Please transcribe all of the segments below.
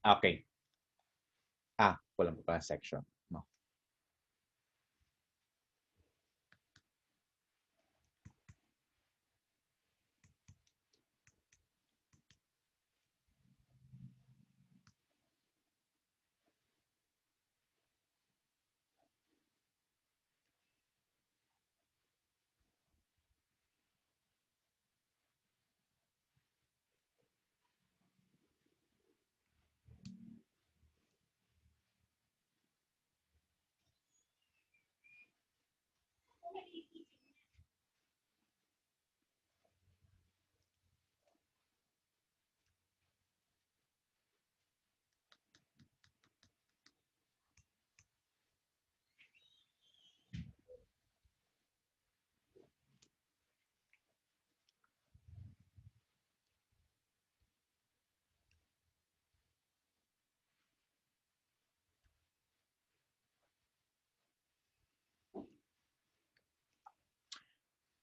Okay. Kulang pa pala section. No.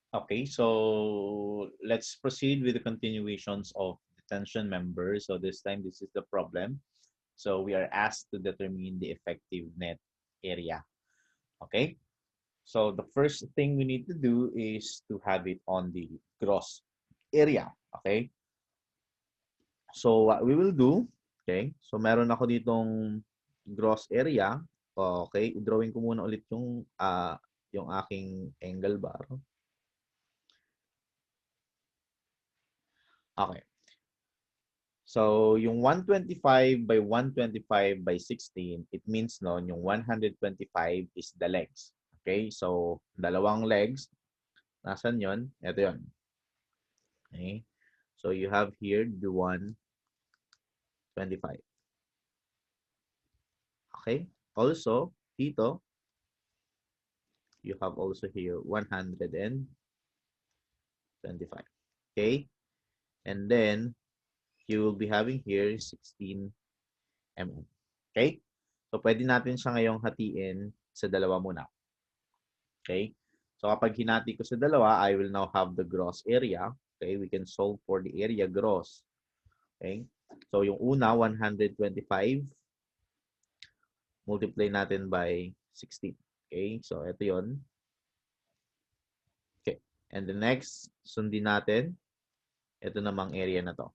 Okay, so let's proceed with the continuations of detention members. So this time, this is the problem. So we are asked to determine the effective net area. Okay, so the first thing we need to do is to have it on the gross area. Okay, so what we will do, okay, so meron ako ditong gross area. Okay, drawing ko muna ulit yung aking angle bar. Okay. So, yung 125 by 125 by 16, it means no, yung 125 is the legs. Okay? So, dalawang legs. Nasaan yon? Ito yon. Okay? So, you have here the 125. Okay? Also, dito, you have also here 125. Okay? And then, you will be having here 16 mm. Okay? So, pwede natin siya ngayong hatiin sa dalawa muna. Okay? So, kapag hinati ko sa dalawa, I will now have the gross area. Okay? We can solve for the area gross. Okay? So, yung una, 125. Multiply natin by 16. Okay? So, ito yon. Okay. And the next, sundin natin. Ito namang area na to.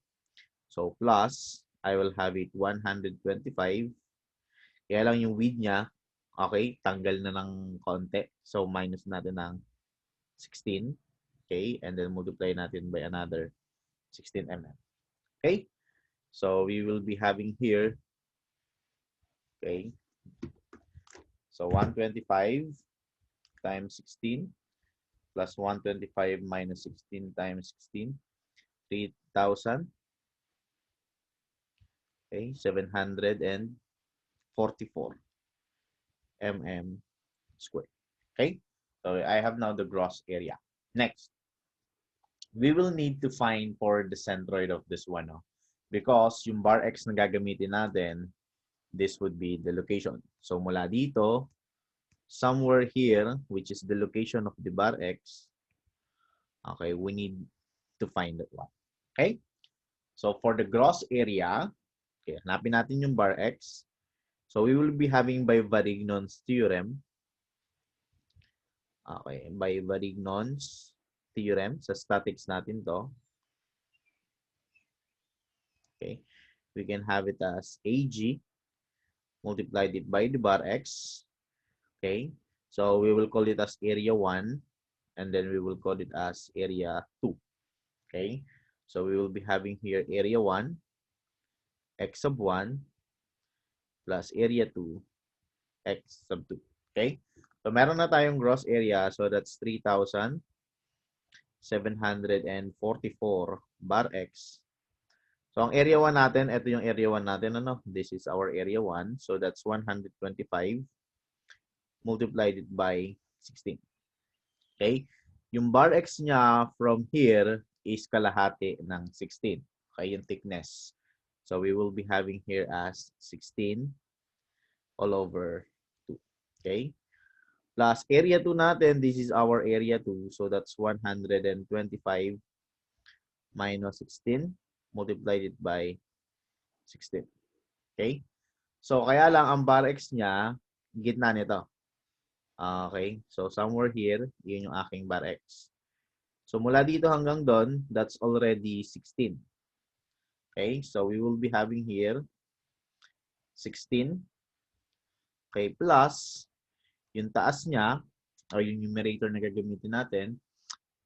So, plus, I will have it 125. Kaya lang yung width niya, okay, tanggal na ng konti. So, minus natin ng 16. Okay, and then multiply natin by another 16 mm. Okay, so we will be having here, okay, so 125 times 16 plus 125 minus 16 times 16, 3,000, okay, 744 mm square. Okay, so I have now the gross area. Next, we will need to find for the centroid of this one, no? Because yung bar X na gagamitin natin, this would be the location. So mula dito, somewhere here, which is the location of the bar X, okay, we need to find that one. Okay? So for the gross area, okay, hanapin natin yung bar X. So we will be having by Varignon's theorem. Okay, by Varignon's theorem, sa statics natin to. Okay, we can have it as AG multiplied it by the bar X. Okay, so we will call it as area 1 and then we will call it as area 2. Okay, so we will be having here area 1 x sub 1 plus area 2 x sub 2. Okay, so meron na tayong gross area, so that's 3,744 bar x. So ang area 1 natin, ito yung area 1 natin, ano? This is our area 1, so that's 125 multiplied it by 16. Okay? Yung bar X niya from here is kalahati ng 16. Okay, yung thickness. So we will be having here as 16 all over 2. Okay? Plus area 2 natin, this is our area 2. So that's 125 minus 16 multiplied it by 16. Okay? So kaya lang ang bar X niya, gitna nito. Okay, so somewhere here, yun yung aking bar X. So mula dito hanggang doon, that's already 16. Okay, so we will be having here 16. Okay, plus yung taas niya, o yung numerator na gagamitin natin,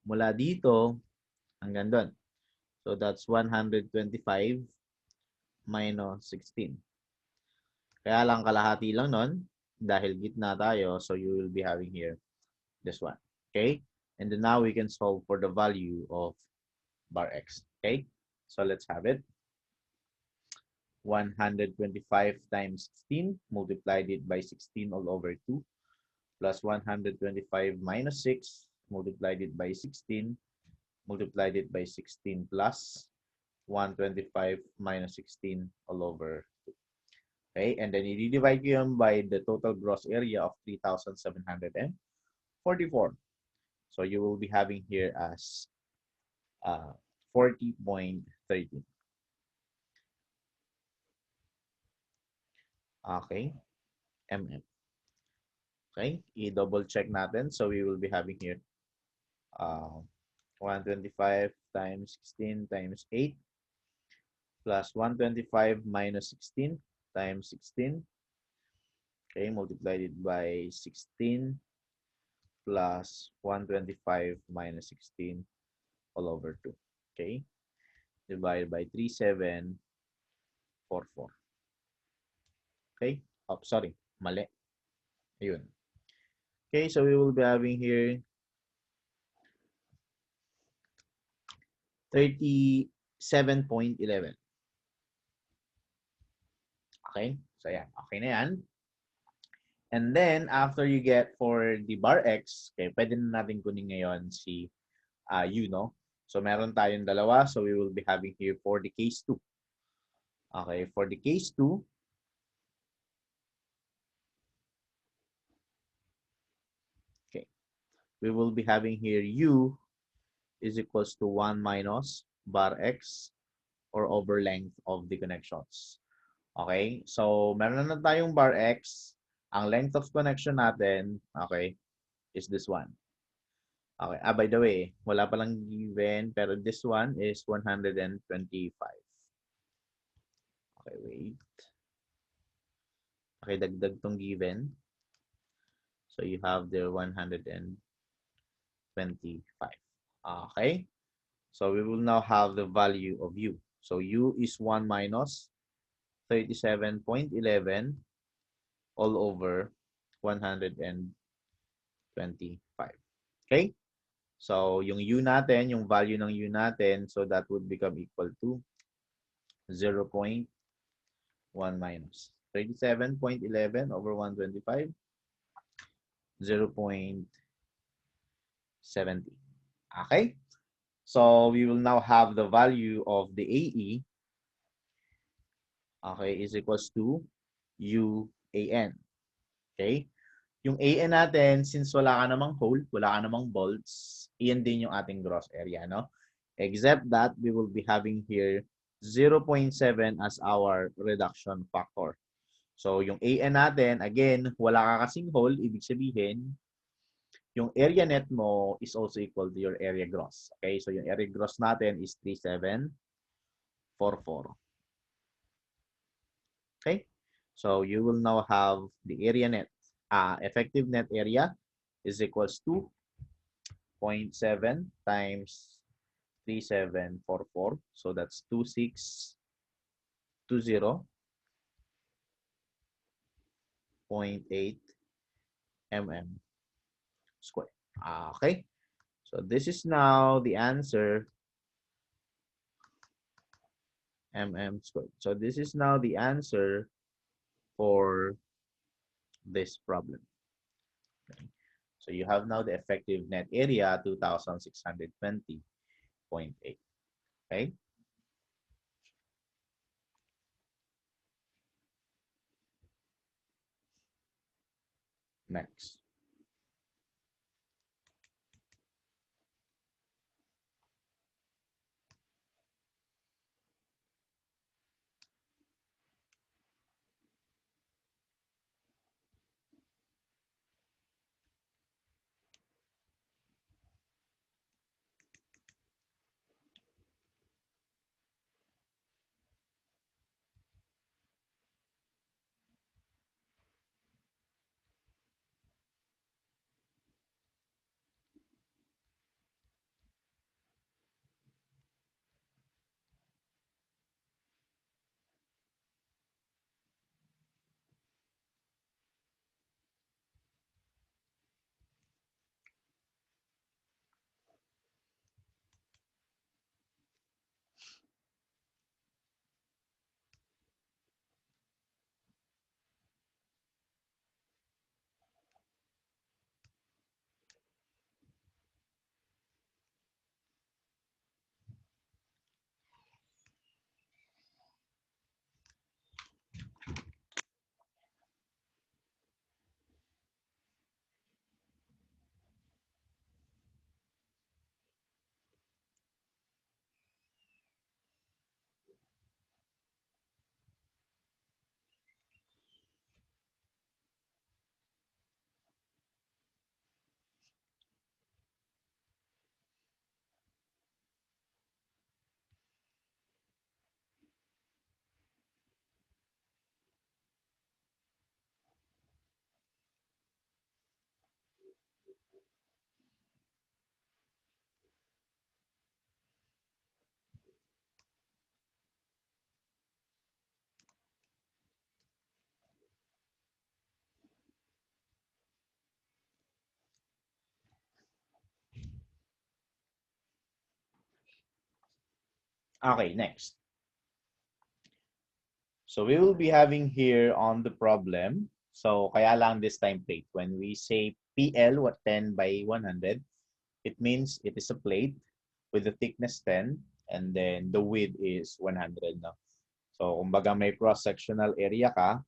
mula dito hanggang doon. So that's 125 minus 16. Kaya lang kalahati lang nun, dahil gitna tayo, so you will be having here this one. Okay? And then now we can solve for the value of bar X. Okay? So let's have it. 125 times 16 multiplied it by 16 all over 2 plus 125 minus 6 multiplied it by 16 multiplied it by 16 plus 125 minus 16 all over 2. Okay, and then you divide yun by the total gross area of 3,744. So you will be having here as 40.13. Okay, mm. Okay, i-double check natin. So we will be having here 125 times 16 times 8 plus 125 minus 16 times 16. Okay, multiplied it by 16 plus 125 minus 16 all over 2. Okay, divided by 3744. Okay, oh, sorry, mali. Ayun. Okay, so we will be having here 37.11. Okay, so yan. Okay na yan. And then, after you get for the bar X, okay, pwede na natin kunin ngayon si U, no? So, meron tayong dalawa. So, we will be having here for the case 2. Okay, for the case 2, okay, we will be having here U is equals to 1 minus bar X or over length of the connections. Okay, so meron na tayong bar X. Ang length of connection natin, okay, is this one. Okay, by the way, wala palang given, pero this one is 125. Okay, wait. Pakidagdag tong given. So you have there 125. Okay? So we will now have the value of u. So u is 1 minus 37.11 all over 125. Okay? So yung u natin, yung value ng u natin, so that would become equal to 0.1 minus 37.11 over 125, 0.70. Okay? So we will now have the value of the AE, okay, is equals to UAN. Okay? Yung AN natin, since wala ka namang hole, wala ka namang bolts, iyan din yung ating gross area, no? Except that we will be having here 0.7 as our reduction factor. So yung AN natin, again, wala ka kasing hole, ibig sabihin, yung area net mo is also equal to your area gross. Okay? So yung area gross natin is 3744. Okay? So you will now have the area net. Effective net area is equals to 0.7 times 3744. So that's 2620.8 mm square. Okay. So this is now the answer, mm squared. So this is now the answer for this problem. Okay. So you have now the effective net area 2620.8. Okay. Next. Okay, next. So we will be having here on the problem. So kaya lang this time plate. When we say PL, what 10 by 100, it means it is a plate with the thickness 10 and then the width is 100. No? So kumbaga may cross-sectional area ka.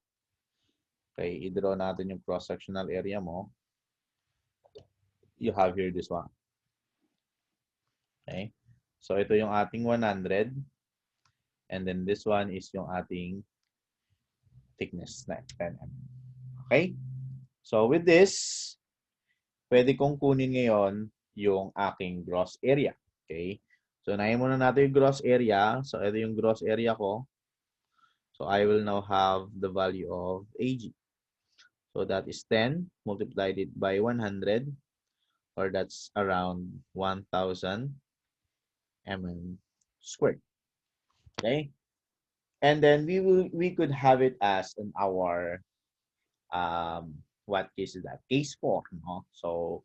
Okay, i-draw natin yung cross-sectional area mo. You have here this one. Okay. So ito yung ating 100. And then this one is yung ating thickness na 10 mm. Okay? So with this, pwede kong kunin ngayon yung aking gross area. Okay? So unahin muna natin yung gross area. So ito yung gross area ko. So I will now have the value of AG. So that is 10 multiplied it by 100, or that's around 1000 mm squared. Okay? And then we could have it as in our what case is that? Case 4, no? So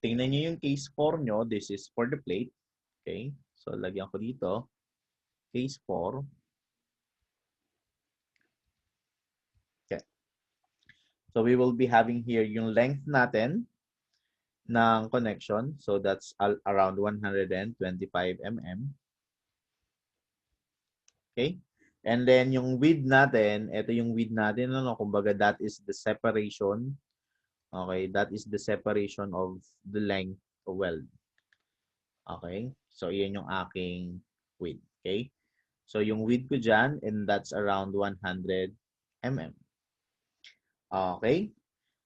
tingnan niyo yung case 4 nyo. This is for the plate. Okay? So lagyan ko dito case 4. Okay. So we will be having here yung length natin ng connection. So that's around 125 mm. Okay? And then yung width natin, ito yung width natin, ano, kumbaga that is the separation. Okay, that is the separation of the length of weld. Okay? So yan yung aking width. Okay? So yung width ko dyan, and that's around 100 mm. Okay?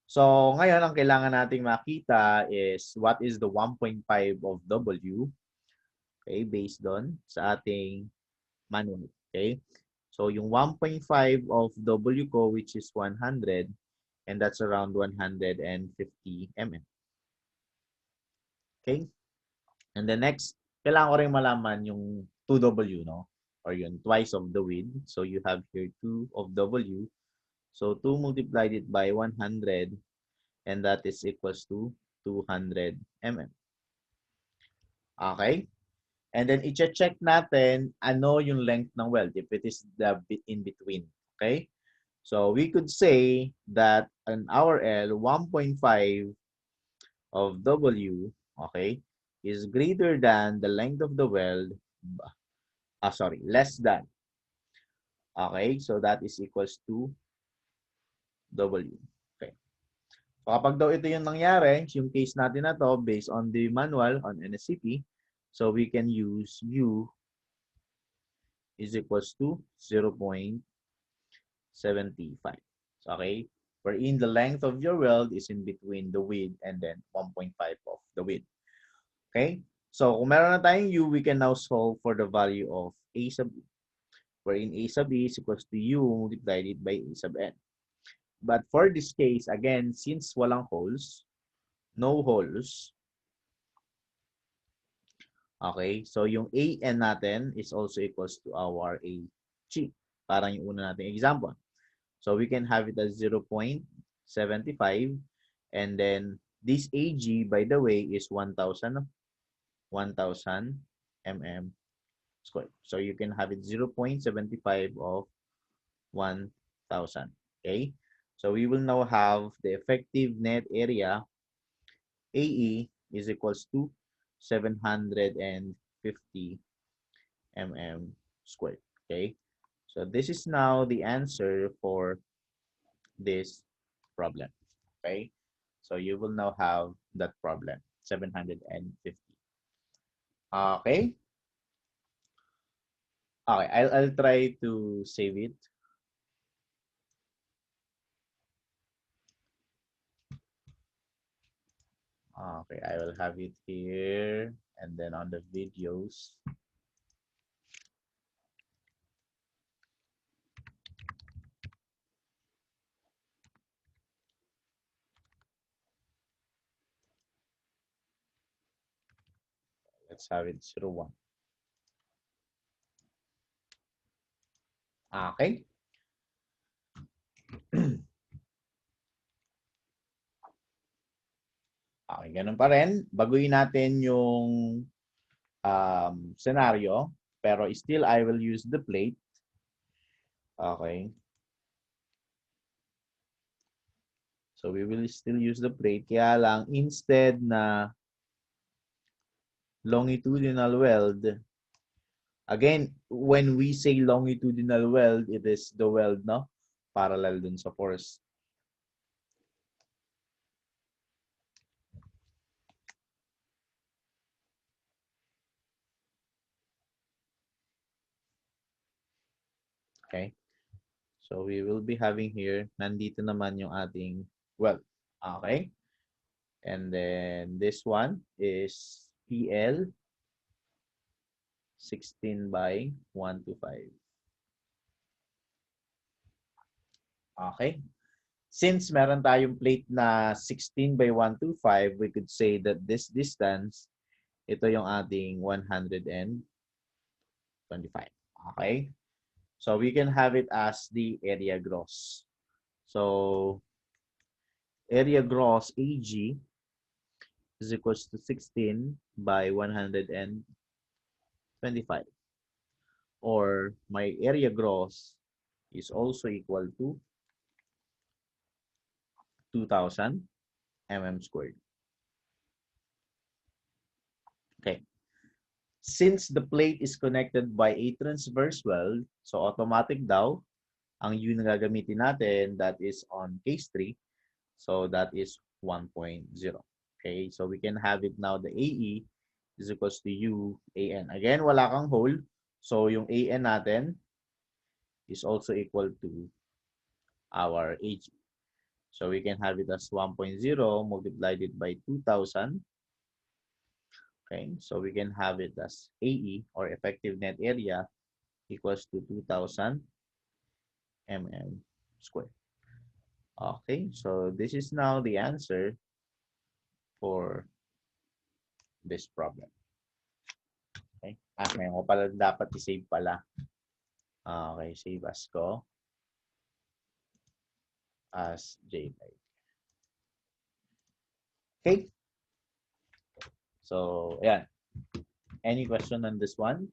So ngayon, ang kailangan nating makita is what is the 1.5 of W. Okay? Based on sa ating manual. Okay? So yung 1.5 of W ko, which is 100, and that's around 150 mm. Okay? And the next, kailangan ko rin malaman yung 2W, no? Or yun, twice of the width. So you have here 2 of W. So 2 multiplied it by 100, and that is equals to 200 mm. Okay? And then i-check natin ano yung length ng weld if it is the bit in between. Okay? So we could say that an our L 1.5 of W, okay, is greater than the length of the weld, less than. Okay, so that is equals to W. Okay. So kapag daw ito yung nangyari, yung case natin na to, based on the manual on NSCP, so we can use U is equals to 0.75. Okay, wherein the length of your weld is in between the width and then 1.5 of the width. Okay, so kung meron na tayong U, we can now solve for the value of A sub E, wherein A sub E is equals to U multiplied it by A sub N. But for this case, again, since walang holes, no holes, okay, so yung AN natin is also equals to our AG. Parang yung una nating example. So we can have it as 0.75, and then this AG, by the way, is 1,000 mm squared. So you can have it 0.75 of 1,000. Okay? So we will now have the effective net area AE is equals to 750 mm squared. Okay? So this is now the answer for this problem. Okay? So you will now have that problem, 750. Okay? Okay, I'll try to save it. Okay, I will have it here and then on the videos. Let's have it 01. Okay. Okay, ganun pa rin. Baguhin natin yung scenario, pero still I will use the plate. Okay. So we will still use the plate. Kaya lang, instead na longitudinal weld, again, when we say longitudinal weld, it is the weld, no? Parallel dun sa force. Okay? So we will be having here, nandito naman yung ating weld. Okay? And then this one is PL 16 by 125. Okay? Since meron tayong plate na 16 by 125, we could say that this distance, ito yung ating 125. Okay? So we can have it as the area gross. So area gross AG is equals to 16 by 125. Or my area gross is also equal to 2,000 mm squared. Okay. Since the plate is connected by a transverse weld, so automatic daw, ang U na gagamitin natin, that is on case 3. So that is 1.0. Okay, so we can have it now, the AE is equals to UAN. Again, wala kang hole. So yung AN natin is also equal to our AG. So we can have it as 1.0 multiplied it by 2,000. Okay, so we can have it as AE, or effective net area, equals to 2,000 mm squared. Okay, so this is now the answer for this problem. Okay, ngayon ko pala dapat i-save pala. Okay, save as ko as JPEG. Okay, so ayan. Any question on this one?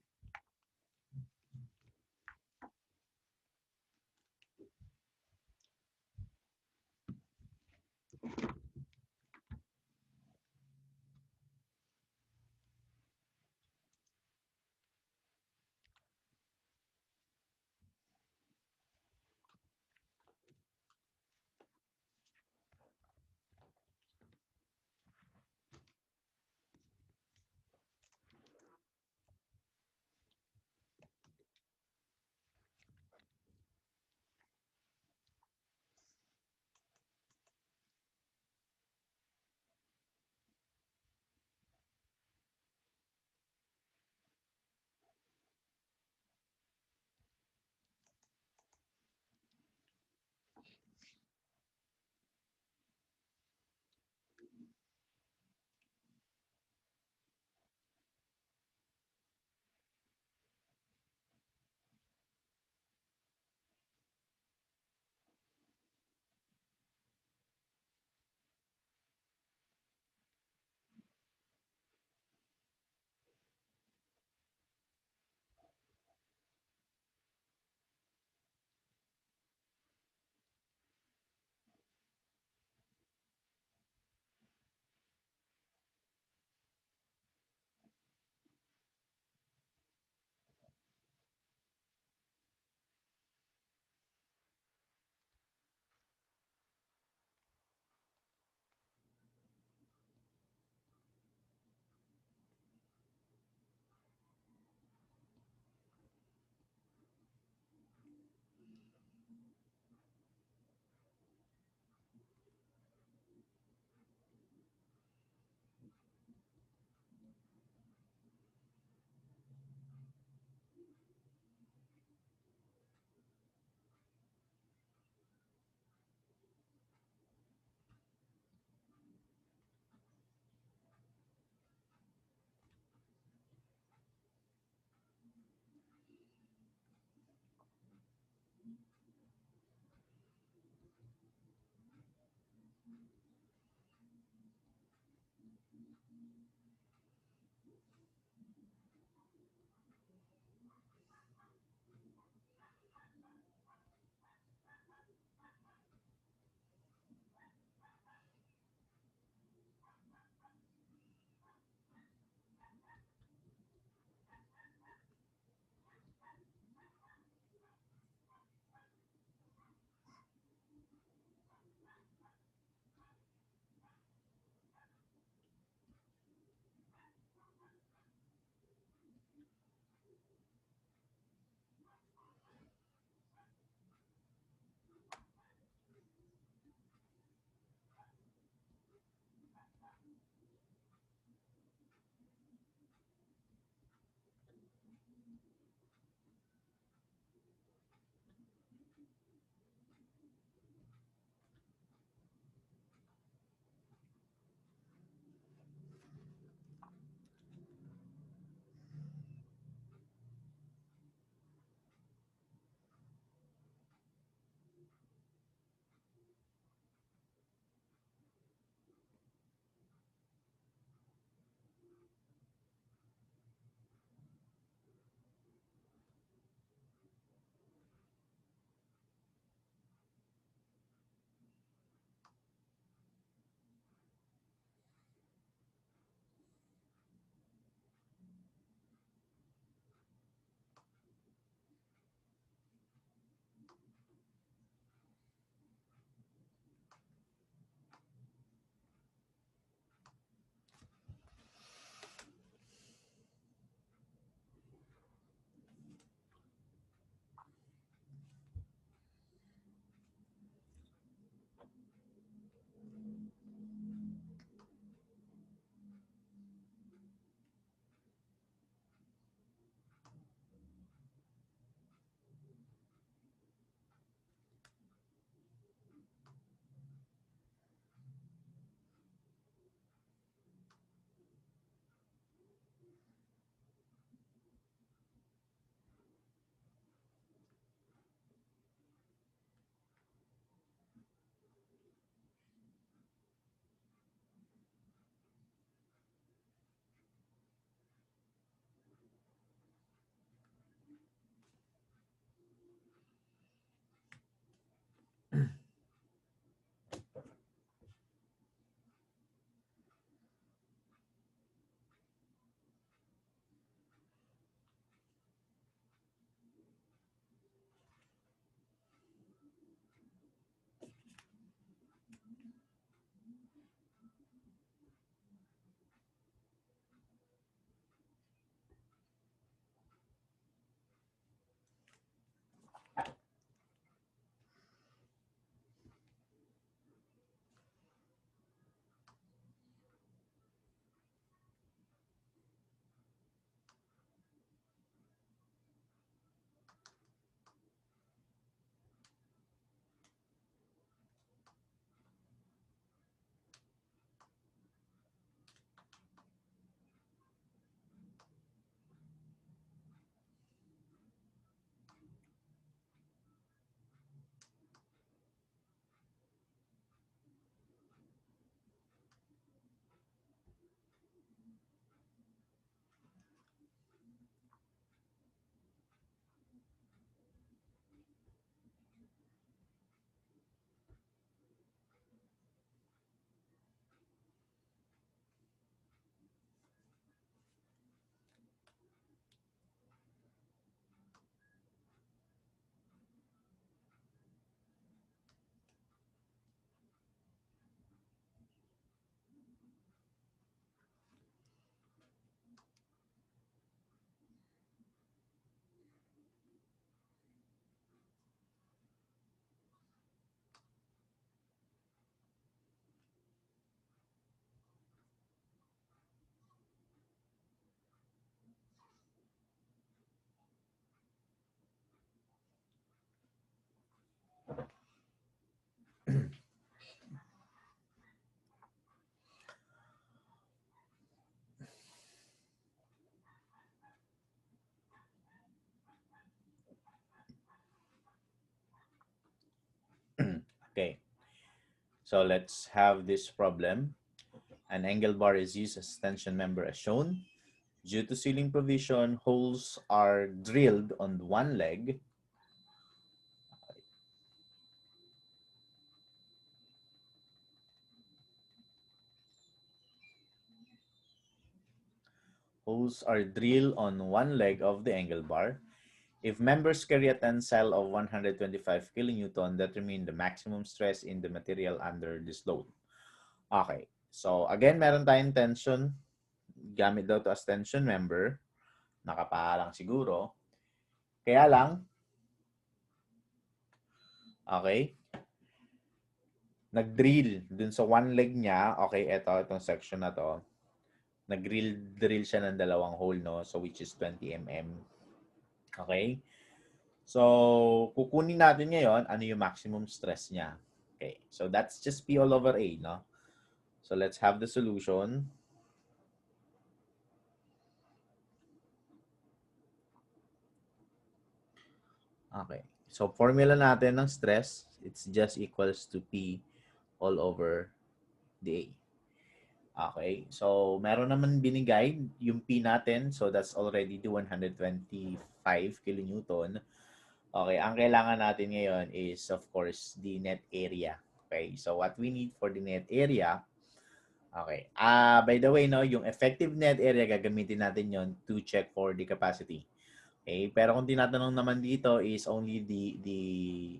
Okay. So let's have this problem. An angle bar is used as tension member as shown. Due to ceiling provision, holes are drilled on one leg. Holes are drilled on one leg of the angle bar. If members carry a tensile of 125 kilonewton, determine the maximum stress in the material under this load. Okay. So again, meron tayong tension. Gamit daw to as tension member. Nakapahalang siguro. Kaya lang, okay, nag-drill dun sa one leg niya. Okay, itong section na to. Nag-drill siya ng dalawang hole, no? So, which is 20 mm. Okay? So, kukunin natin ngayon ano yung maximum stress niya. Okay. So, that's just P all over A, no? So, let's have the solution. Okay. So, formula natin ng stress, it's just equals to P all over the A. Okay. So, meron naman binigay yung P natin. So, that's already 125 kilonewton. Okay. Ang kailangan natin ngayon is, of course, the net area. Okay. So, what we need for the net area, okay. By the way, no, yung effective net area, gagamitin natin yon to check for the capacity. Okay. Pero kung tinatanong naman dito is only the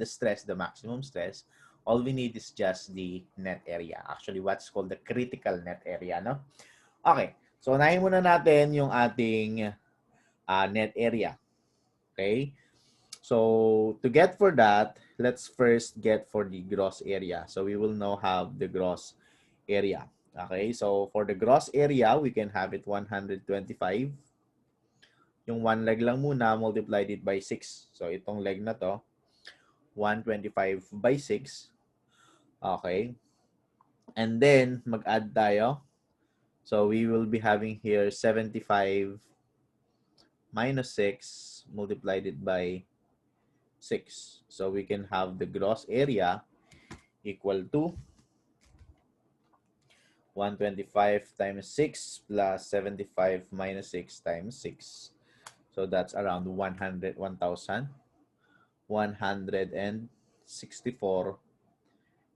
stress, the maximum stress, all we need is just the net area. Actually, what's called the critical net area, no? Okay. So, unahin muna natin yung ating net area. Okay? So, to get for that, let's first get for the gross area. So, we will now have the gross area. Okay? So, for the gross area, we can have it 125. Yung one leg lang muna, multiplied it by 6. So, itong leg na to, 125 by 6. Okay. And then, mag-add tayo. So, we will be having here 75 minus 6 multiplied it by 6. So, we can have the gross area equal to 125 times 6 plus 75 minus 6 times 6. So, that's around 1,164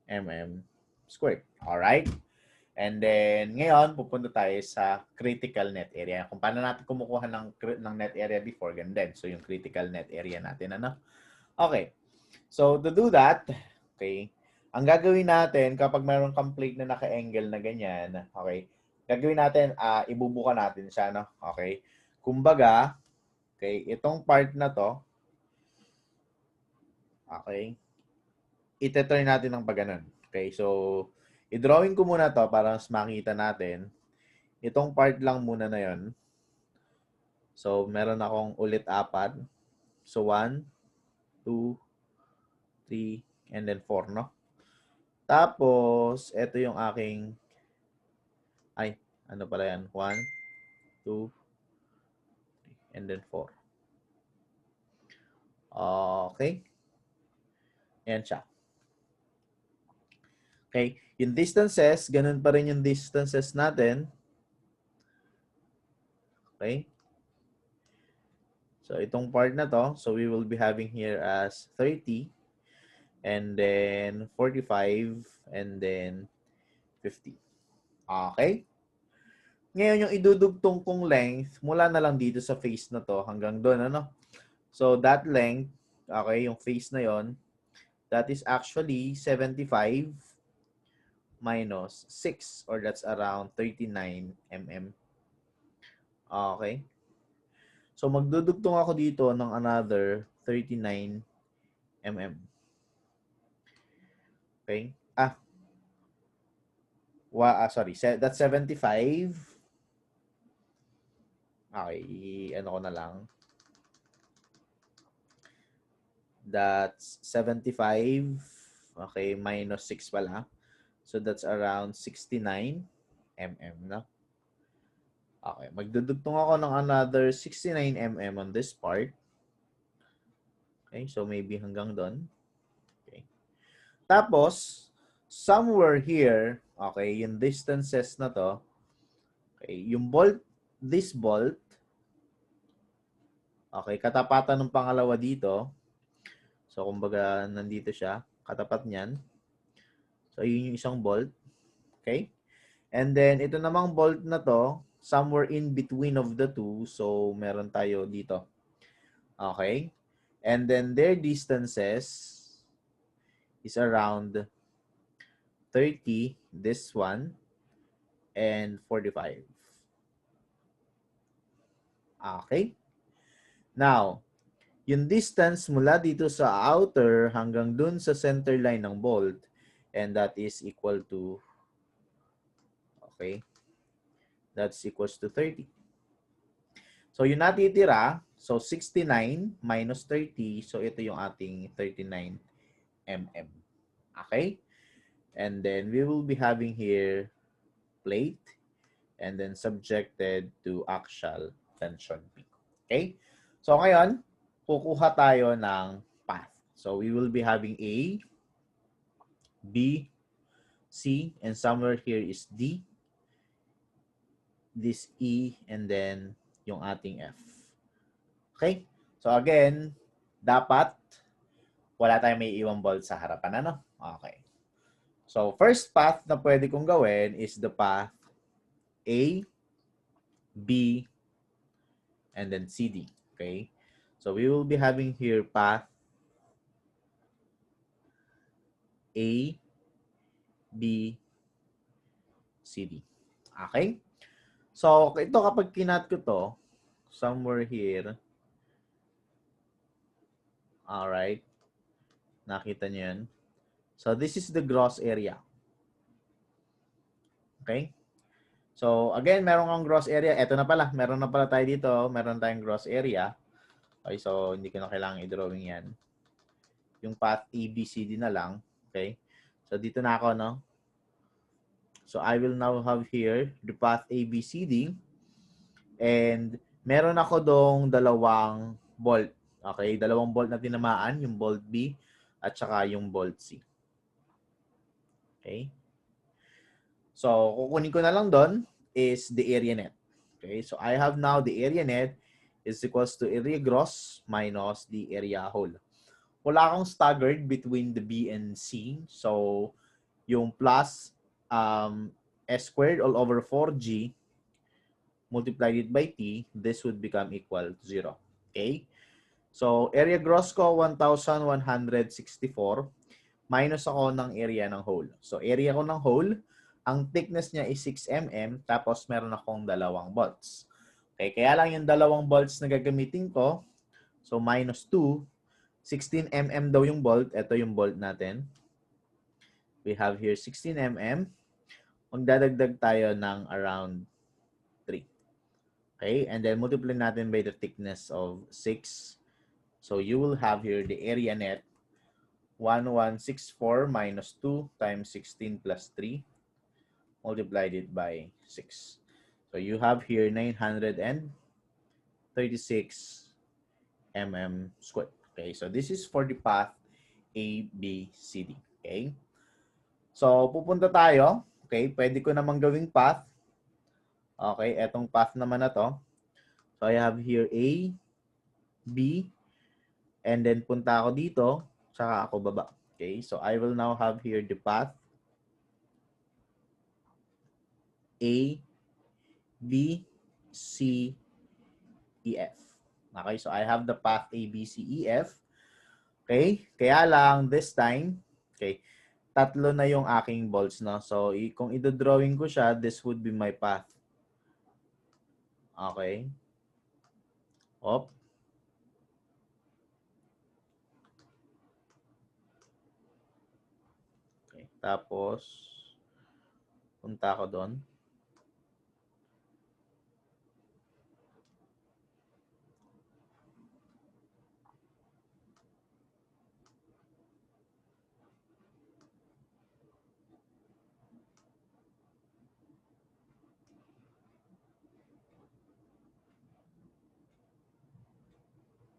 mm squared. Alright? And then, ngayon, pupunta tayo sa critical net area. Kung paano natin kumukuha ng net area before, ganun. So, yung critical net area natin, ano? Okay. So, to do that, okay, ang gagawin natin, kapag mayroon kang plate na naka-angle na ganyan, okay, gagawin natin, ibubuka natin siya, no? Okay. Kumbaga, okay, itong part na to, okay, iteturn natin ng pagganon. Okay, so, i-drawing ko muna to para mas makita natin. Itong part lang muna na yon. So, meron akong ulit 4. So, 1, 2, 3, and then 4, no? Tapos, ito yung aking, ano pala yan? 1, 2, 3, and then 4. Okay. Ayan siya. Okay. Yung distances, ganun pa rin yung distances natin. Okay. So, itong part na to, so we will be having here as 30, and then 45, and then 50. Okay. Ngayon, yung idudugtong kong length, mula na lang dito sa face na to hanggang doon, ano? So, that length, okay, yung face na yon, that is actually 75 minus 6, or that's around 39 mm. Okay. So, magdudugtong ako dito ng another 39 mm. Okay. Sorry. That's 75. Okay. Ano ko na lang. That's 75. Okay. Minus 6 pala. So, that's around 69 mm, no? Okay. Magdudugtong ako ng another 69 mm on this part. Okay. So, maybe hanggang doon. Okay. Tapos, somewhere here, okay, yung distances na to, okay, yung bolt, this bolt, okay, katapatan ng pangalawa dito. So, kumbaga, nandito siya, katapat niyan. So, yun yung isang bolt. Okay? And then, ito namang bolt na to, somewhere in between of the two. So, meron tayo dito. Okay? And then, their distances is around 30, this one, and 45. Okay? Now, yung distance mula dito sa outer hanggang dun sa center line ng bolt, and that is equal to, okay, that's equals to 30. So, yung natitira, so 69 minus 30, so ito yung ating 39 mm. Okay? And then, we will be having here plate and then subjected to axial tension peak. Okay? So, ngayon, kukuha tayo ng path. So, we will be having A, B, C, and somewhere here is D, this E, and then yung ating F. Okay? So, again, dapat wala tayong may iwang bolt sa harapan. Ano? Okay. So, first path na pwede kong gawin is the path A, B, and then CD. Okay? So, we will be having here path A, B, CD. Okay? So, ito kapag kinat ko to, somewhere here, alright, nakita nyo yun. So, this is the gross area. Okay? So, again, meron kang gross area. Ito na pala. Meron na pala tayo dito. Meron tayong gross area. Okay, so hindi ko na kailangan i-drawing yan. Yung path ABCD na lang. Okay? So, dito na ako, no? So, I will now have here the path ABCD. And meron ako dong dalawang bolt. Okay? Dalawang bolt na tinamaan. Yung bolt B at saka yung bolt C. Okay? So, kukunin ko na lang doon is the area net. Okay? So, I have now the area net is equals to area gross minus the area whole. Wala akong staggered between the B and C. So, yung plus S squared all over 4G multiplied it by T, this would become equal to 0. Okay? So, area gross ko, 1,164 minus ako ng area ng hole. So, area ko ng hole, ang thickness niya is 6 mm, tapos meron akong dalawang bolts. Okay, kaya lang yung dalawang bolts na gagamitin ko, so minus 2, 16 mm daw yung bolt. Ito yung bolt natin. We have here 16 mm. Magdadagdag tayo ng around 3. Okay, and then multiply natin by the thickness of 6. So, you will have here the area net, 1164 minus 2 times 16 plus 3 multiplied it by 6. So you have here 936 mm squared. Okay, so this is for the path A, B, C, D. Okay, so pupunta tayo. Okay, pwede ko namang gawing path. Okay, etong path naman na to. So I have here A, B, and then punta ako dito, saka ako baba. Okay, so I will now have here the path A, B, C, E, F. Okay, so I have the path A, B, C, E, F. Okay, kaya lang this time, okay, tatlo na yung aking bolts, no? So, kung i-drawing ko siya, this would be my path. Okay. Op. Okay, tapos, punta ako doon.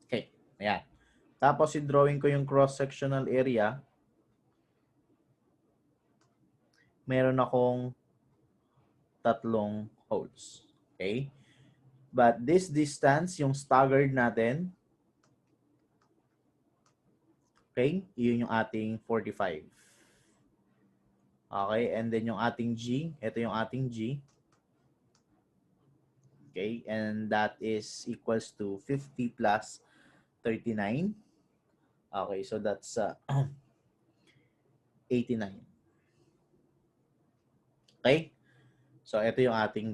Okay, ayan. Tapos, i-drawing ko yung cross-sectional area. meron akong tatlong holes. Okay? But this distance, yung staggered natin, okay, yun yung ating 45. Okay, and then yung ating G, ito yung ating G. Okay, and that is equals to 50 plus 39. Okay, so that's 89. Okay? So ito yung ating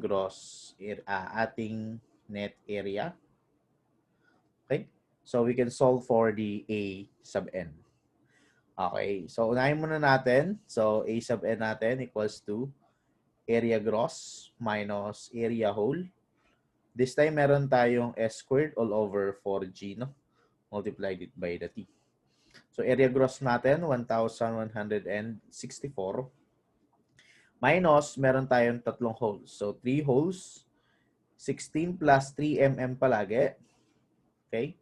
ating net area. Okay? So we can solve for the A sub n. Okay, so unahin muna natin. So A sub n natin equals to area gross minus area whole. This time meron tayong S squared all over 4G, no? Multiplied it by the T. So area gross natin 1,164 minus meron tayong tatlong holes. So 3 holes, 16 plus 3 mm palagi. Okay?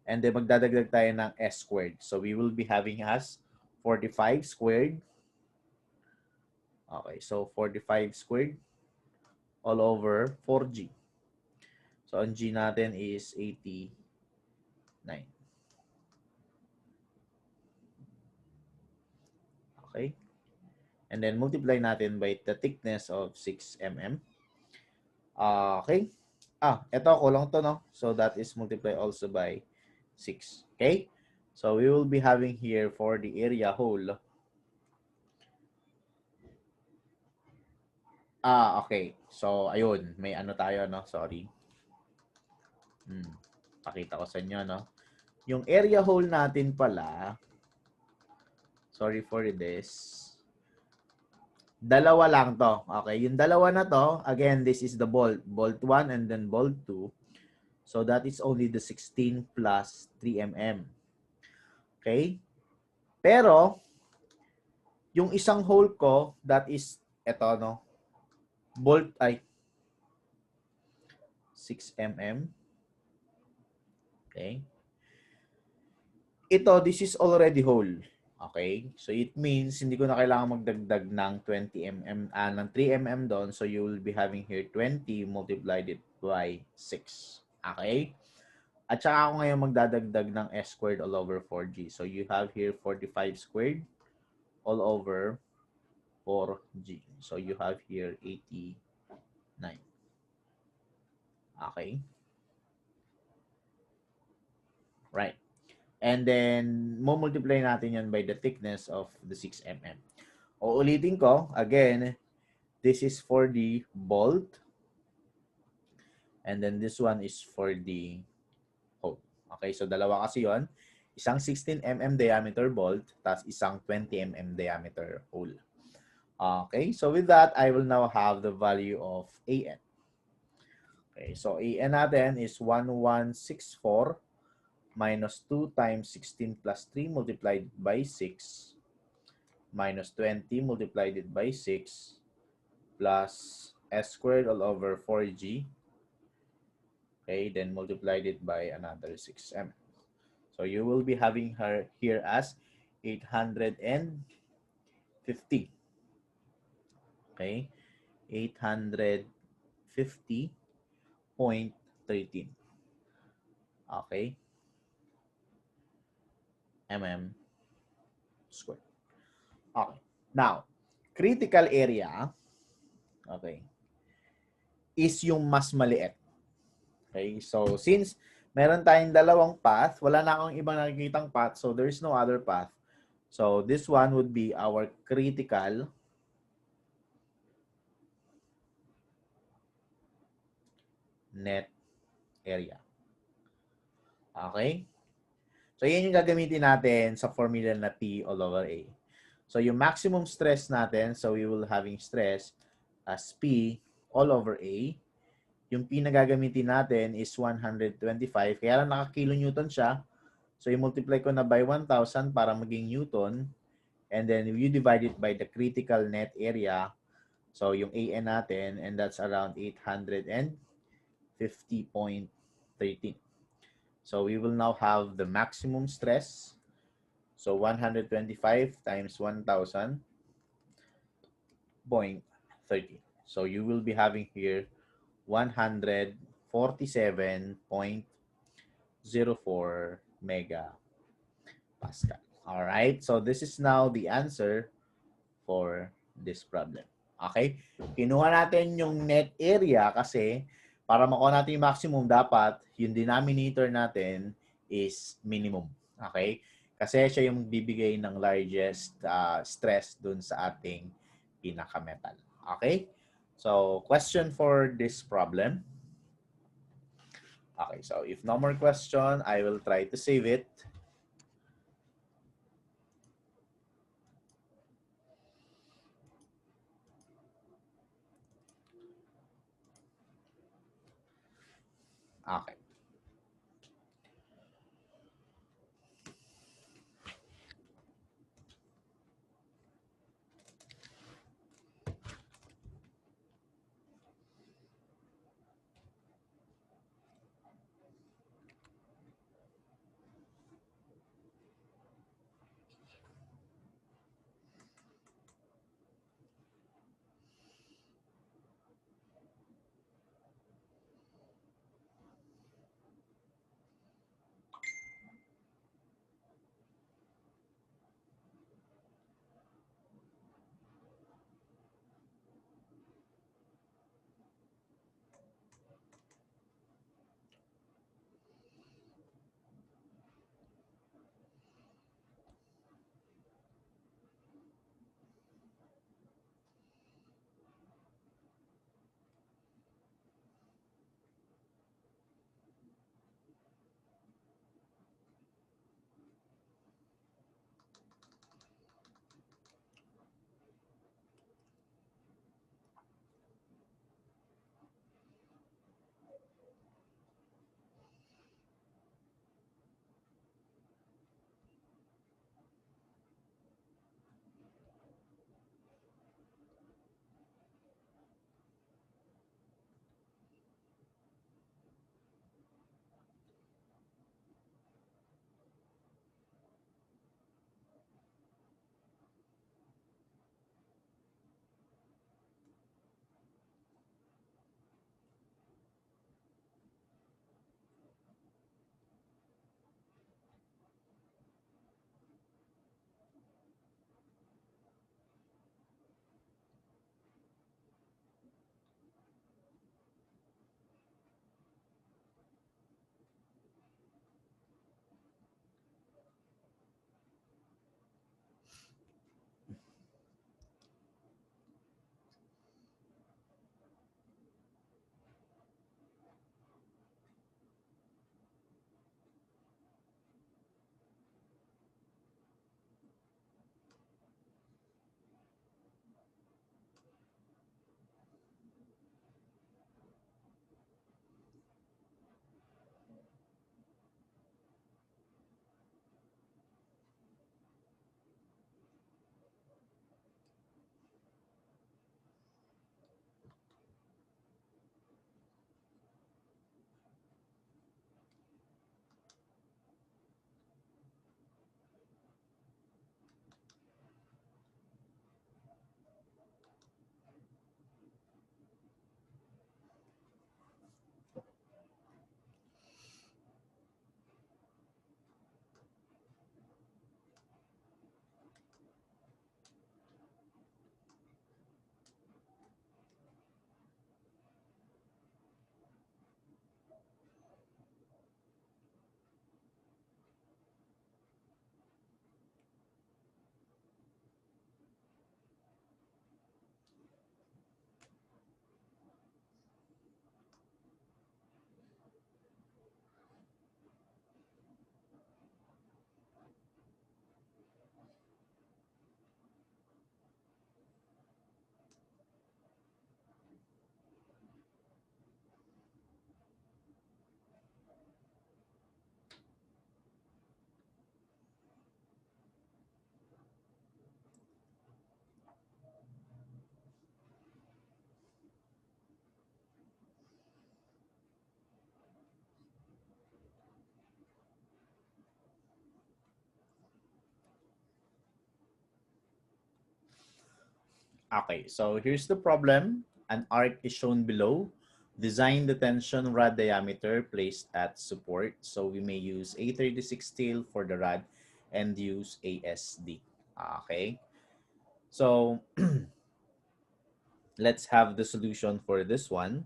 And then magdadagdag tayo ng S squared. So we will be having as 45 squared. Okay, so 45 squared all over 4G. So ang G natin is 89. Okay? And then multiply natin by the thickness of 6 mm. Okay? Ito kulang to, no? So that is multiply also by 6. Okay? So we will be having here for the area whole. Okay. So ayun, may ano tayo, no? Sorry. Pakita ko sa inyo, no? Yung area whole natin pala, sorry for this, dalawa lang to. Okay, yung dalawa na to, again, this is the bolt. Bolt 1 and then bolt 2. So that is only the 16 plus 3 mm. Okay? Pero, yung isang hole ko, that is, eto, no? Bolt, 6 mm. Okay? Ito, this is already whole. Okay? So it means hindi ko na kailangan magdagdag ng 20 mm, ng 3 mm doon. So you will be having here 20 multiplied it by 6. Okay? At saka ako ngayon magdadagdag ng S squared all over 4G. So you have here 45 squared all over 4G. So you have here 89. Okay? Right. And then, multiply natin yan by the thickness of the 6 mm. Uulitin ko, again, this is for the bolt. And then this one is for the hole. Okay, so dalawa kasi yon. Isang 16 mm diameter bolt, tas isang 20 mm diameter hole. Okay, so with that, I will now have the value of AN. Okay, so AN natin is 1164 minus 2 times 16 plus 3 multiplied by 6 minus 20 multiplied it by 6 plus S squared all over 4G. Okay, then multiplied it by another 6 mm. So you will be having her here as 850. Okay, 850.13. Okay, mm squared. Okay, now, critical area, okay, is yung mas maliit. Okay, so since meron tayong dalawang path, wala na akong ibang nakikitang path, so there is no other path. So this one would be our critical net area. Okay? So yan yung gagamitin natin sa formula na P all over A. So yung maximum stress natin, so we will having stress as P all over A. Yung P na gagamitin natin is 125. Kaya lang naka-kilonewton siya. So i-multiply ko na by 1,000 para maging newton. And then you divide it by the critical net area. So yung AN natin, and that's around 850.13. So we will now have the maximum stress. So 125 times 1,000 0.13. So you will be having here 147.04 megapascal. All right. So this is now the answer for this problem. Okay? Kinuha natin yung net area kasi para makuha natin yung maximum, dapat yung denominator natin is minimum. Okay? Kasi siya yung bibigay ng largest stress dun sa ating pinaka-metal. Okay? So, question for this problem. Okay, so if no more question, I will try to save it. Okay. Okay, so here's the problem. An arc is shown below. Design the tension rod diameter placed at support. So we may use A36 steel for the rod and use ASD. Okay, so let's have the solution for this one.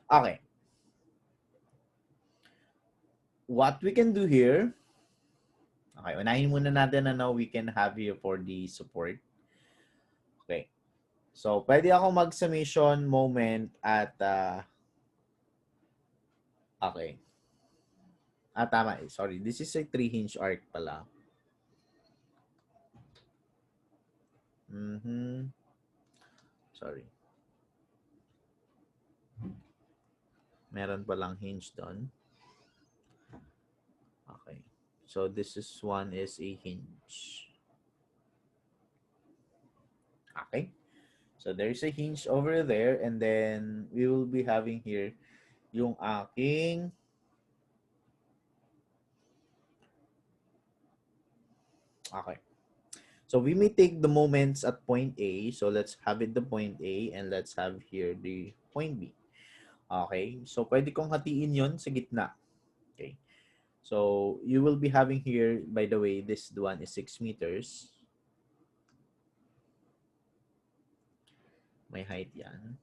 Okay, what we can do here, okay, unahin muna natin na we can have here for the support. Okay, so pwede ako mag-summation moment at, okay, tama eh, sorry, this is a 3-hinge arc pala. Sorry. Meron palang hinge doon. Okay. So this is one is a hinge. Okay. So there's a hinge over there and then we will be having here yung aking okay. So we may take the moments at point A. So let's have it the point A and let's have here the point B. Okay. So pwede kong hatiin yon sa gitna. Okay. So you will be having here, by the way, this one is 6 meters. May height yan.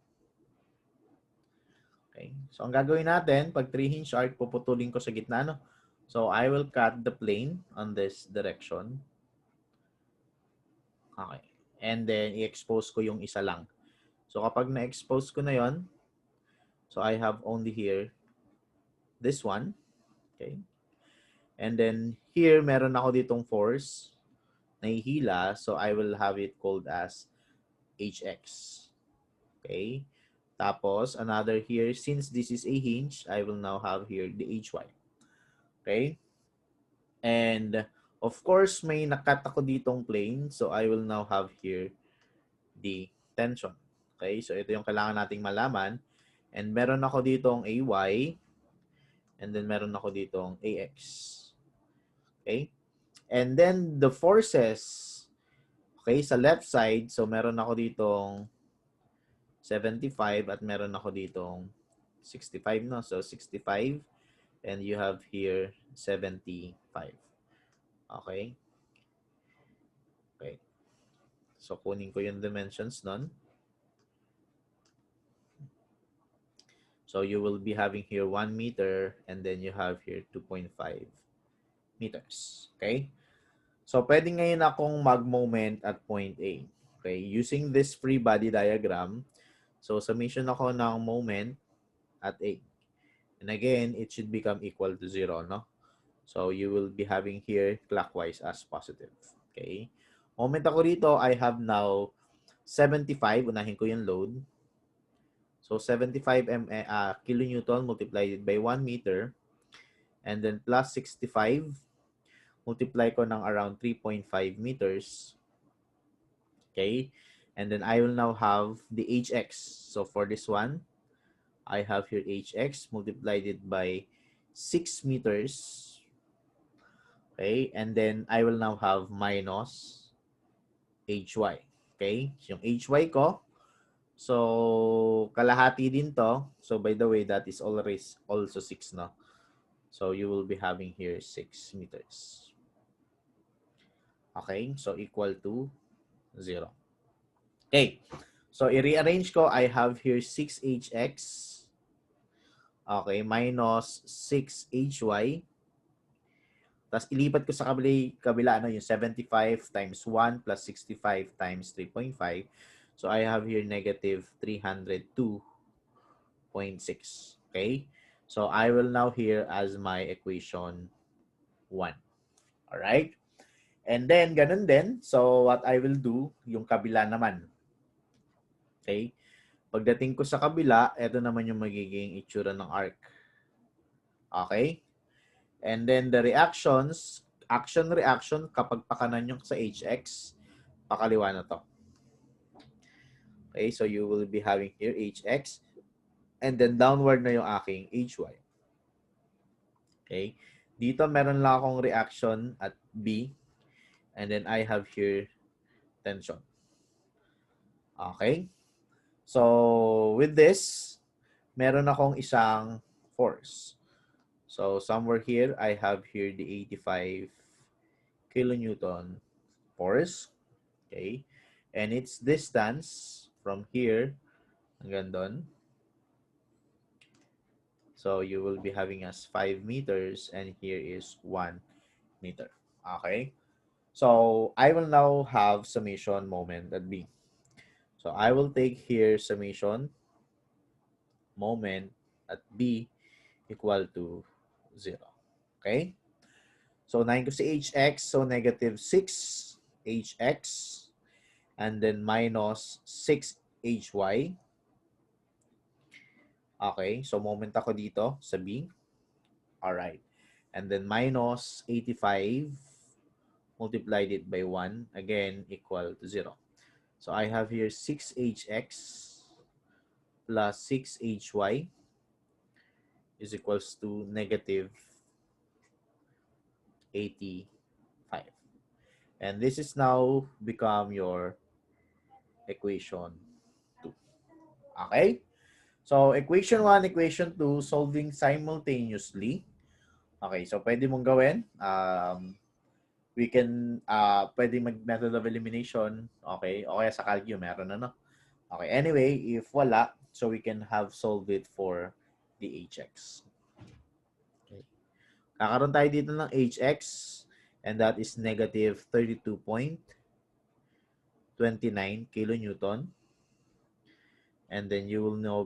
Okay. So, ang gagawin natin, pag 3-hinge arc, puputulin ko sa gitna, no? So, I will cut the plane on this direction. Okay. And then, i-expose ko yung isa lang. So, kapag na-expose ko na yon, so, I have only here this one. Okay. And then, here, meron ako ditong force na ihila. So, I will have it called as HX. Okay. Tapos, another here, since this is a hinge, I will now have here the HY. Okay. And, of course, may nakat ako ditong plane. So, I will now have here the tension. Okay. So, ito yung kailangan nating malaman. And meron ako ditong AY. And then, meron ako ditong AX. Okay. And then, the forces, okay, sa left side, so meron ako ditong 75 at meron ako ditong 65, no? So, 65 and you have here 75. Okay? Okay. So, kunin ko yung dimensions nun. So, you will be having here 1 meter and then you have here 2.5 meters. Okay? So, pwede ngayon akong mag-moment at point A. Okay? Using this free body diagram, so, summation ako ng moment at A. And again, it should become equal to 0, no? So, you will be having here clockwise as positive. Okay? Moment ako rito, I have now 75. Unahin ko yung load. So, 75 kilonewton multiplied by 1 meter. And then plus 65. Multiply ko ng around 3.5 meters. Okay? And then I will now have the HX. So, for this one, I have here HX multiplied it by 6 meters. Okay? And then I will now have minus HY. Okay? Yung HY ko, so kalahati din to. So by the way, that is always also 6, no? So you will be having here 6 meters. Okay? So equal to 0. Okay. So i-rearrange ko, I have here 6HX. Okay, minus 6HY. Tapos ilipat ko sa kabila ano, yung 75 times 1 plus 65 times 3.5. So I have here negative 302.6. Okay? So I will now here as my equation 1. Alright? And then, ganun din. So what I will do, yung kabila naman. Okay? Pagdating ko sa kabila, ito naman yung magiging itsura ng arc. Okay? And then the reactions, action-reaction, kapag pakanan nyo sa HX, pakaliwa na to. Okay, so you will be having here HX, and then downward na yung aking HY. Okay, Dito, meron lang akong reaction at B. And then I have here tension. Okay? So, with this, meron akong isang force. So, somewhere here, I have here the 85 kilonewton force. Okay? And its distance from here hanggang doon. So, you will be having as 5 meters and here is 1 meter. Okay? So, I will now have summation moment at B. So, I will take here summation moment at B equal to 0. Okay? So, 9 ko si HX. So, negative 6 HX. And then minus 6 HY. Okay? So, moment ako dito sa B. Alright. And then minus 85 multiplied it by 1. Again, equal to 0. So, I have here 6HX plus 6HY is equals to negative 85. And this is now become your equation 2. Okay? So, equation 1, equation 2, solving simultaneously. Okay, so pwede mong gawin. We can, pwede mag-method of elimination. Okay, o kaya sa calculus, meron na, no? Okay, anyway, if wala, so we can have solve it for the HX. Okay. Kakaroon tayo dito ng HX and that is negative 32.29 kilonewton. And then you will now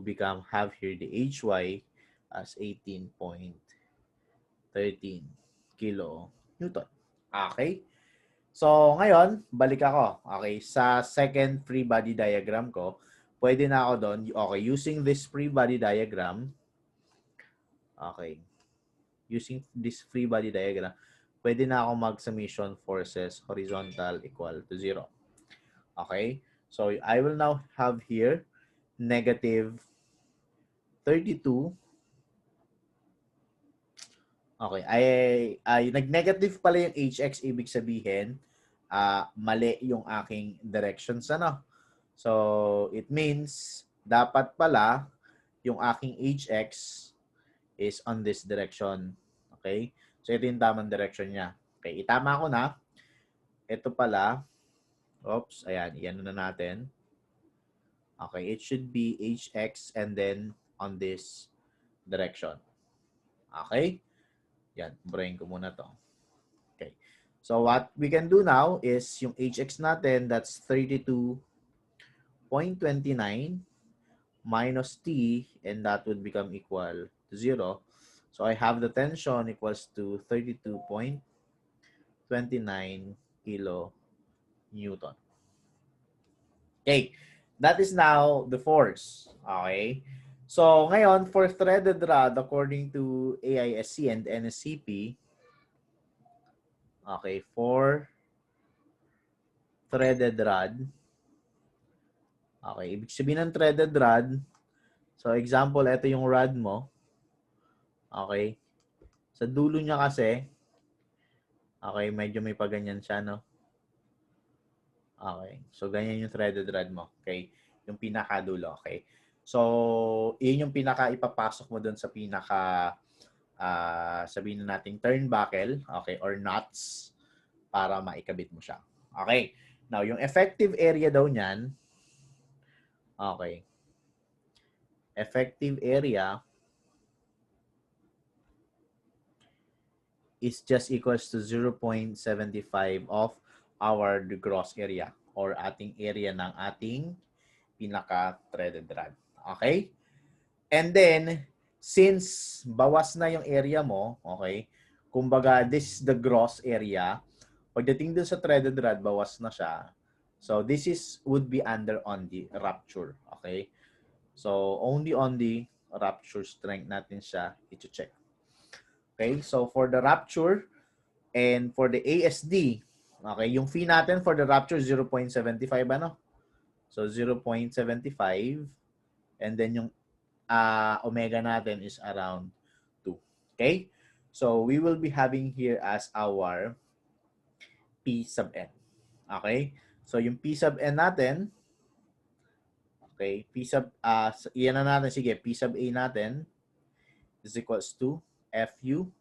have here the HY as 18.13 kilonewton. Okay? So, ngayon, balik ako. Okay, sa second free body diagram ko, pwede na ako doon. Okay, using this free body diagram, okay, using this free body diagram, pwede na ako mag-summation forces horizontal equal to 0. Okay? So, I will now have here negative 32. Okay. Ay nag-negative pala yung HX. Ibig sabihin, mali yung aking directions. Ano? So, it means, dapat pala, yung aking HX is on this direction. Okay? So, ito yung tamang direction niya. Okay. Itama ko na. Ito pala. Oops. Ayan. Iyan na natin. Okay. It should be HX and then on this direction. Okay? Yan. Brain ko muna to. Okay. So, what we can do now is yung HX natin, that's 32.29 minus T, and that would become equal to 0. So, I have the tension equals to 32.29 kilonewton. Okay. That is now the force. Okay. So, ngayon, for threaded rod, according to AISC and NSCP, okay, for threaded rod, okay, ibig sabihin ng threaded rod, so example, ito yung rod mo. Okay. Sa dulo niya kasi, okay, medyo may paganyan siya, no? Okay. So, ganyan yung threaded rod mo. Okay. Yung pinakadulo. Okay. So, yun yung pinaka ipapasok mo dun sa pinaka, sabihin na natin turnbuckle, okay, or nuts para maikabit mo siya. Okay. Now, yung effective area daw niyan, okay. Effective area is just equals to 0.75 of our gross area or ating area ng ating pinaka-threaded rod. Okay? And then, since bawas na yung area mo, okay, kumbaga, this is the gross area. Pagdating dun sa threaded rod, bawas na siya. So, this would be under on the rupture. Okay? So, only on the rupture strength natin siya i-check. Okay? So, for the rupture and for the ASD, okay, yung fee natin for the rupture 0.75 ano? So, 0.75 and then yung omega natin is around 2. Okay? So we will be having here as our P sub n. Okay? So yung P sub n natin, okay, iyan na natin, sige, P sub A natin is equals to FU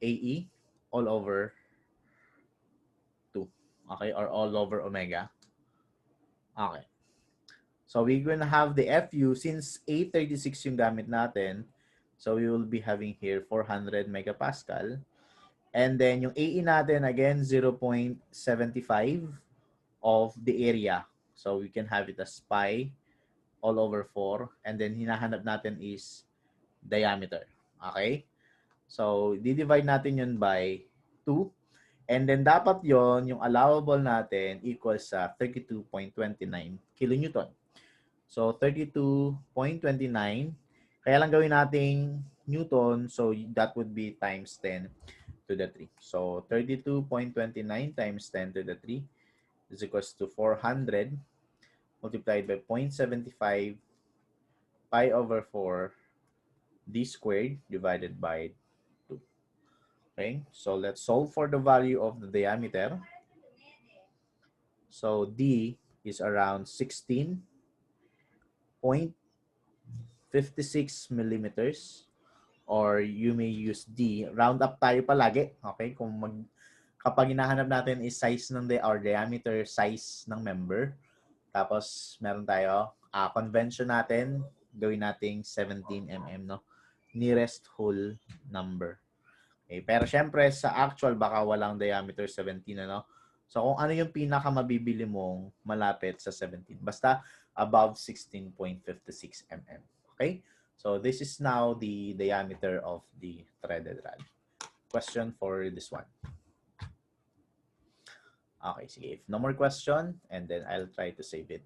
AE all over 2. Okay? Or all over omega. Okay. So we're going to have the FU since 836 yung gamit natin. So we will be having here 400 megapascal. And then yung AE natin, again, 0.75 of the area. So we can have it as pi all over 4. And then hinahanap natin is diameter. Okay? So di-divide natin yun by 2. And then dapat yon yung allowable natin equals sa 32.29 kilonewton. So 32.29. Kaya lang gawin nating Newton. So that would be times 10 to the 3. So 32.29 times 10 to the 3 is equals to 400 multiplied by 0.75 pi over 4 d squared divided by 2. Okay, so let's solve for the value of the diameter. So d is around 16.56 millimeters. Or you may use D. Round up tayo palagi. Okay? Kapag hinahanap natin is size ng or diameter size ng member. Tapos meron tayo, convention natin, gawin nating 17 mm, no? Nearest whole number. Okay? Pero syempre, sa actual, baka walang diameter 17, ano? So, kung ano yung pinaka mabibili mong malapit sa 17. Basta above 16.56 mm. Okay? So, this is now the diameter of the threaded rod. Question for this one. Okay, sige. If no more question, and then I'll try to save it.